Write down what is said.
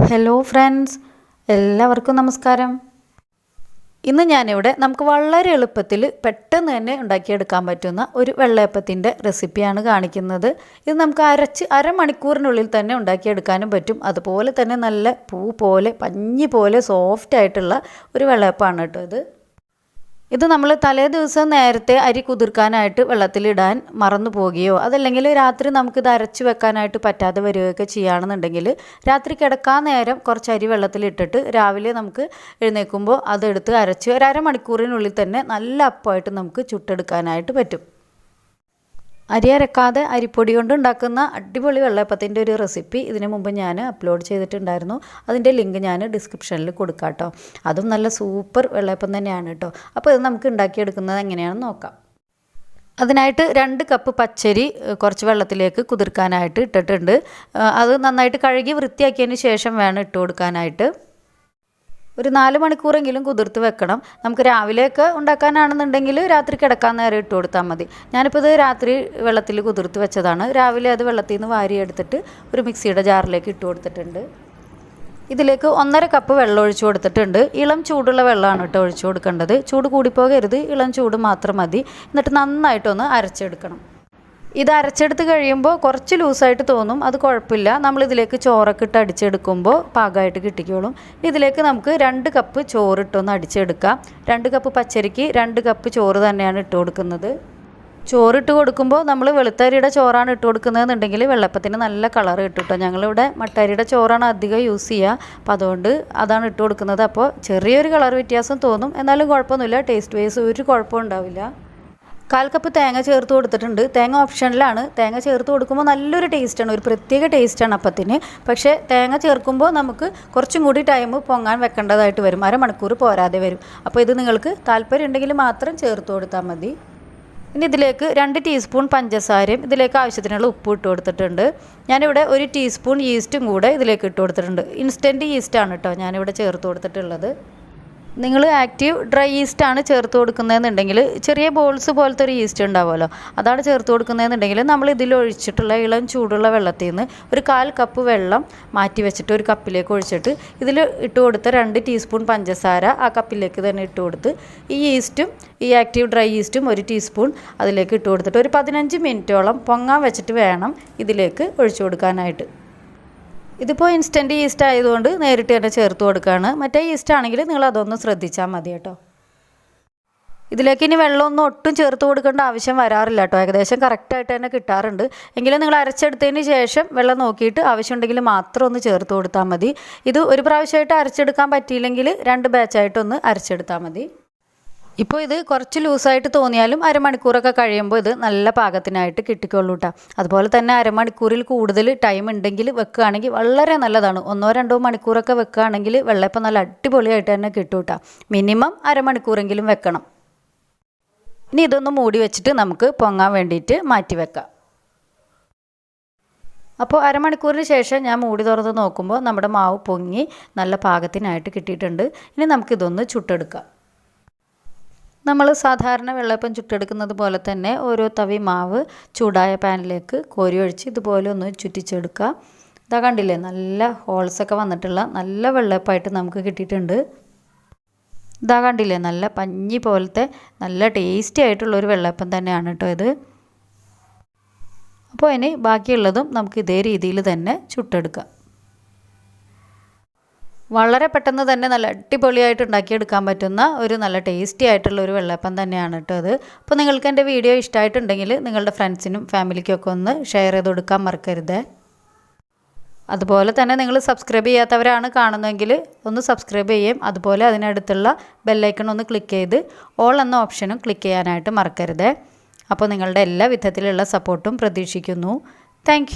Hello friends, എല്ലാവർക്കും നമസ്കാരം. ഇന്ന് ഞാനിവിടെ നമുക്ക് വളരെ എളുപ്പത്തിൽ പെട്ടെന്ന് തന്നെ ഉണ്ടാക്കിയെടുക്കാൻ പറ്റുന്ന ഒരു വെള്ളയപ്പത്തിൻ്റെ റെസിപ്പിയാണ് കാണിക്കുന്നത്. ഇത് നമുക്ക് അരമണിക്കൂറിനുള്ളിൽ തന്നെ ഉണ്ടാക്കിയെടുക്കാനും പറ്റും. അതുപോലെ തന്നെ നല്ല പൂ പോലെ പഞ്ഞി പോലെ സോഫ്റ്റ് ആയിട്ടുള്ള ഒരു വെള്ളയപ്പമാണ് കേട്ടോ ഇത് നമ്മൾ തലേ ദിവസം നേരത്തെ അരി കുതിർക്കാനായിട്ട് വെള്ളത്തിലിടാൻ മറന്നു പോകുകയോ അതല്ലെങ്കിൽ രാത്രി നമുക്കിത് അരച്ച് വെക്കാനായിട്ട് പറ്റാതെ വരികയൊക്കെ ചെയ്യുകയാണെന്നുണ്ടെങ്കിൽ രാത്രി കിടക്കാൻ നേരം കുറച്ച് അരി വെള്ളത്തിലിട്ടിട്ട് രാവിലെ നമുക്ക് എഴുന്നേൽക്കുമ്പോൾ അതെടുത്ത് അരച്ച് ഒരു അരമണിക്കൂറിനുള്ളിൽ തന്നെ നല്ല അപ്പമായിട്ട് നമുക്ക് ചുട്ടെടുക്കാനായിട്ട് പറ്റും. അരി അരക്കാതെ അരിപ്പൊടി കൊണ്ട് ഉണ്ടാക്കുന്ന അടിപൊളി വെള്ളയപ്പത്തിൻ്റെ ഒരു റെസിപ്പി ഇതിനു മുമ്പ് ഞാൻ അപ്ലോഡ് ചെയ്തിട്ടുണ്ടായിരുന്നു. അതിൻ്റെ ലിങ്ക് ഞാൻ ഡിസ്ക്രിപ്ഷനിൽ കൊടുക്കാം കേട്ടോ. അതും നല്ല സൂപ്പർ വെള്ളയപ്പം തന്നെയാണ് കേട്ടോ. അപ്പോൾ ഇത് നമുക്ക് ഉണ്ടാക്കിയെടുക്കുന്നത് എങ്ങനെയാണെന്ന് നോക്കാം. അതിനായിട്ട് 2 കപ്പ് പച്ചരി കുറച്ച് വെള്ളത്തിലേക്ക് കുതിർക്കാനായിട്ട് ഇട്ടിട്ടുണ്ട്. അത് നന്നായിട്ട് കഴുകി വൃത്തിയാക്കിയതിന് ശേഷം വേണം ഇട്ട് കൊടുക്കാനായിട്ട്. ഒരു 4 മണിക്കൂറെങ്കിലും കുതിർത്ത് വെക്കണം. നമുക്ക് രാവിലെയൊക്കെ ഉണ്ടാക്കാനാണെന്നുണ്ടെങ്കിൽ രാത്രി കിടക്കാൻ നേരം ഇട്ട് കൊടുത്താൽ മതി. ഞാനിപ്പോൾ ഇത് രാത്രി വെള്ളത്തിൽ കുതിർത്ത് വെച്ചതാണ്. രാവിലെ അത് വെള്ളത്തിൽ നിന്ന് വാരിയെടുത്തിട്ട് ഒരു മിക്സിയുടെ ജാറിലേക്ക് ഇട്ട് കൊടുത്തിട്ടുണ്ട്. ഇതിലേക്ക് 1.5 കപ്പ് വെള്ളം ഒഴിച്ചു കൊടുത്തിട്ടുണ്ട്. ഇളം ചൂടുള്ള വെള്ളമാണ് കേട്ടോ ഒഴിച്ചു കൊടുക്കേണ്ടത്. ചൂട് കൂടിപ്പോകരുത്, ഇളം ചൂട് മാത്രം മതി. എന്നിട്ട് നന്നായിട്ടൊന്ന് അരച്ചെടുക്കണം. ഇത് അരച്ചെടുത്ത് കഴിയുമ്പോൾ കുറച്ച് ലൂസായിട്ട് തോന്നും, അത് കുഴപ്പമില്ല. നമ്മളിതിലേക്ക് ചോറൊക്കെ ഇട്ട് അടിച്ചെടുക്കുമ്പോൾ പാകമായിട്ട് കിട്ടിക്കോളും. ഇതിലേക്ക് നമുക്ക് 2 കപ്പ് ചോറിട്ടൊന്ന് അടിച്ചെടുക്കാം. 2 കപ്പ് പച്ചരിക്ക് 2 കപ്പ് ചോറ് തന്നെയാണ് ഇട്ട് കൊടുക്കുന്നത്. ചോറിട്ട് കൊടുക്കുമ്പോൾ നമ്മൾ വെളുത്തരിയുടെ ചോറാണ് ഇട്ട് കൊടുക്കുന്നതെന്നുണ്ടെങ്കിൽ വെള്ളപ്പത്തിന് നല്ല കളർ കിട്ടും കേട്ടോ. ഞങ്ങളിവിടെ മട്ടരിയുടെ ചോറാണ് അധികം യൂസ് ചെയ്യുക, അപ്പോൾ അതുകൊണ്ട് അതാണ് ഇട്ട് കൊടുക്കുന്നത്. അപ്പോൾ ചെറിയൊരു കളർ വ്യത്യാസം തോന്നും, എന്നാലും കുഴപ്പമൊന്നുമില്ല. ടേസ്റ്റ് വൈസ് ഒരു കുഴപ്പവും ഉണ്ടാവില്ല. 1/4 കപ്പ് തേങ്ങ ചേർത്ത് കൊടുത്തിട്ടുണ്ട്. തേങ്ങ ഓപ്ഷനിലാണ്. തേങ്ങ ചേർത്ത് കൊടുക്കുമ്പോൾ നല്ലൊരു ടേസ്റ്റാണ്, ഒരു പ്രത്യേക ടേസ്റ്റാണ് അപ്പത്തിന്. പക്ഷേ തേങ്ങ ചേർക്കുമ്പോൾ നമുക്ക് കുറച്ചും കൂടി ടൈം പൊങ്ങാൻ വെക്കേണ്ടതായിട്ട് വരും. അരമണിക്കൂർ പോരാതെ വരും. അപ്പോൾ ഇത് നിങ്ങൾക്ക് താല്പര്യം ഉണ്ടെങ്കിൽ മാത്രം ചേർത്ത് കൊടുത്താൽ മതി. ഇനി ഇതിലേക്ക് 2 ടീസ്പൂൺ പഞ്ചസാരയും ഇതിലേക്ക് ആവശ്യത്തിനുള്ള ഉപ്പ് ഇട്ട് കൊടുത്തിട്ടുണ്ട്. ഞാനിവിടെ 1 ടീസ്പൂൺ ഈസ്റ്റും കൂടെ ഇതിലേക്ക് ഇട്ട് കൊടുത്തിട്ടുണ്ട്. ഇൻസ്റ്റൻറ്റ് ഈസ്റ്റാണ് കേട്ടോ ഞാനിവിടെ ചേർത്ത് കൊടുത്തിട്ടുള്ളത്. നിങ്ങൾ ആക്റ്റീവ് ഡ്രൈ ഈസ്റ്റാണ് ചേർത്ത് കൊടുക്കുന്നതെന്നുണ്ടെങ്കിൽ ചെറിയ ബോൾസ് പോലത്തെ ഒരു ഈസ്റ്റ് ഉണ്ടാവുമല്ലോ, അതാണ് ചേർത്ത് കൊടുക്കുന്നതെന്നുണ്ടെങ്കിൽ നമ്മൾ ഇതിൽ ഒഴിച്ചിട്ടുള്ള ഇളം ചൂടുള്ള വെള്ളത്തിൽ നിന്ന് ഒരു 1/4 കപ്പ് വെള്ളം മാറ്റി വെച്ചിട്ട് ഒരു കപ്പിലേക്ക് ഒഴിച്ചിട്ട് ഇതിൽ ഇട്ട് കൊടുത്ത 2 ടീസ്പൂൺ പഞ്ചസാര ആ കപ്പിലേക്ക് തന്നെ ഇട്ട് കൊടുത്ത് ഈ ഈസ്റ്റും ഈ ആക്റ്റീവ് ഡ്രൈ ഈസ്റ്റും 1 ടീസ്പൂൺ അതിലേക്ക് ഇട്ട് കൊടുത്തിട്ട് ഒരു 15 മിനിറ്റോളം പൊങ്ങാൻ വെച്ചിട്ട് വേണം ഇതിലേക്ക് ഒഴിച്ചു കൊടുക്കാനായിട്ട്. ഇതിപ്പോൾ ഇൻസ്റ്റൻറ്റ് ഈസ്റ്റ് ആയതുകൊണ്ട് നേരിട്ട് തന്നെ ചേർത്ത് കൊടുക്കുകയാണ്. മറ്റേ ഈസ്റ്റ് ആണെങ്കിൽ നിങ്ങൾ അതൊന്ന് ശ്രദ്ധിച്ചാൽ മതി കേട്ടോ. ഇതിലേക്ക് ഇനി വെള്ളമൊന്നും ഒട്ടും ചേർത്ത് കൊടുക്കേണ്ട ആവശ്യം വരാറില്ല കേട്ടോ. ഏകദേശം കറക്റ്റായിട്ട് തന്നെ കിട്ടാറുണ്ട്. എങ്കിലും നിങ്ങൾ അരച്ചെടുത്തതിന് ശേഷം വെള്ളം നോക്കിയിട്ട് ആവശ്യമുണ്ടെങ്കിൽ മാത്രം ഒന്ന് ചേർത്ത് കൊടുത്താൽ മതി. ഇത് ഒരു പ്രാവശ്യമായിട്ട് അരച്ചെടുക്കാൻ പറ്റിയില്ലെങ്കിൽ 2 ബാച്ചായിട്ടൊന്ന് അരച്ചെടുത്താൽ മതി. ഇപ്പോൾ ഇത് കുറച്ച് ലൂസായിട്ട് തോന്നിയാലും അരമണിക്കൂറൊക്കെ കഴിയുമ്പോൾ ഇത് നല്ല പാകത്തിനായിട്ട് കിട്ടിക്കൊള്ളൂ കേട്ടോ. അതുപോലെ തന്നെ അരമണിക്കൂറിൽ കൂടുതൽ ടൈം ഉണ്ടെങ്കിൽ വെക്കുകയാണെങ്കിൽ വളരെ നല്ലതാണ്. 1-2 മണിക്കൂറൊക്കെ വെക്കുകയാണെങ്കിൽ വെള്ളയപ്പം നല്ല അടിപൊളിയായിട്ട് തന്നെ കിട്ടും കേട്ടോ. മിനിമം അരമണിക്കൂറെങ്കിലും വെക്കണം. ഇനി ഇതൊന്ന് മൂടി വെച്ചിട്ട് നമുക്ക് പൊങ്ങാൻ വേണ്ടിയിട്ട് മാറ്റി വെക്കാം. അപ്പോൾ അരമണിക്കൂറിന് ശേഷം ഞാൻ മൂടി തുറന്ന് നോക്കുമ്പോൾ നമ്മുടെ മാവ് പൊങ്ങി നല്ല പാകത്തിനായിട്ട് കിട്ടിയിട്ടുണ്ട്. ഇനി നമുക്കിതൊന്ന് ചുട്ടെടുക്കാം. നമ്മൾ സാധാരണ വെള്ളയപ്പം ചുട്ടെടുക്കുന്നത് പോലെ തന്നെ ഓരോ തവി മാവ് ചൂടായ പാനിലേക്ക് കോരി ഒഴിച്ച് ഇതുപോലെ ഒന്ന് ചുറ്റിച്ചെടുക്കുക. ഇതാ കണ്ടില്ലേ, നല്ല ഹോൾസൊക്കെ വന്നിട്ടുള്ള നല്ല വെള്ളയപ്പമായിട്ട് നമുക്ക് കിട്ടിയിട്ടുണ്ട്. ഇതാ കണ്ടില്ലേ, നല്ല പഞ്ഞി പോലത്തെ നല്ല ടേസ്റ്റി ആയിട്ടുള്ളൊരു വെള്ളയപ്പം തന്നെയാണ് കേട്ടോ ഇത്. അപ്പോൾ ഇനി ബാക്കിയുള്ളതും നമുക്ക് ഇതേ രീതിയിൽ തന്നെ ചുട്ടെടുക്കാം. വളരെ പെട്ടെന്ന് തന്നെ നല്ല അടിപൊളിയായിട്ട് ഉണ്ടാക്കിയെടുക്കാൻ പറ്റുന്ന ഒരു നല്ല ടേസ്റ്റി ആയിട്ടുള്ള ഒരു വെള്ളയപ്പം തന്നെയാണ് കേട്ടോ അത്. അപ്പോൾ നിങ്ങൾക്ക് എൻ്റെ വീഡിയോ ഇഷ്ടമായിട്ടുണ്ടെങ്കിൽ നിങ്ങളുടെ ഫ്രണ്ട്സിനും ഫാമിലിക്കൊക്കെ ഒന്ന് ഷെയർ ചെയ്ത് കൊടുക്കാൻ മറക്കരുത്. അതുപോലെ തന്നെ നിങ്ങൾ സബ്സ്ക്രൈബ് ചെയ്യാത്തവരാണ് കാണുന്നതെങ്കിൽ ഒന്ന് സബ്സ്ക്രൈബ് ചെയ്യും. അതുപോലെ അതിനടുത്തുള്ള ബെല്ലൈക്കൺ ഒന്ന് ക്ലിക്ക് ചെയ്ത് ഓൾ എന്ന ഓപ്ഷനും ക്ലിക്ക് ചെയ്യാനായിട്ട് മറക്കരുത്. അപ്പോൾ നിങ്ങളുടെ എല്ലാ വിധത്തിലുള്ള സപ്പോർട്ടും പ്രതീക്ഷിക്കുന്നു. താങ്ക്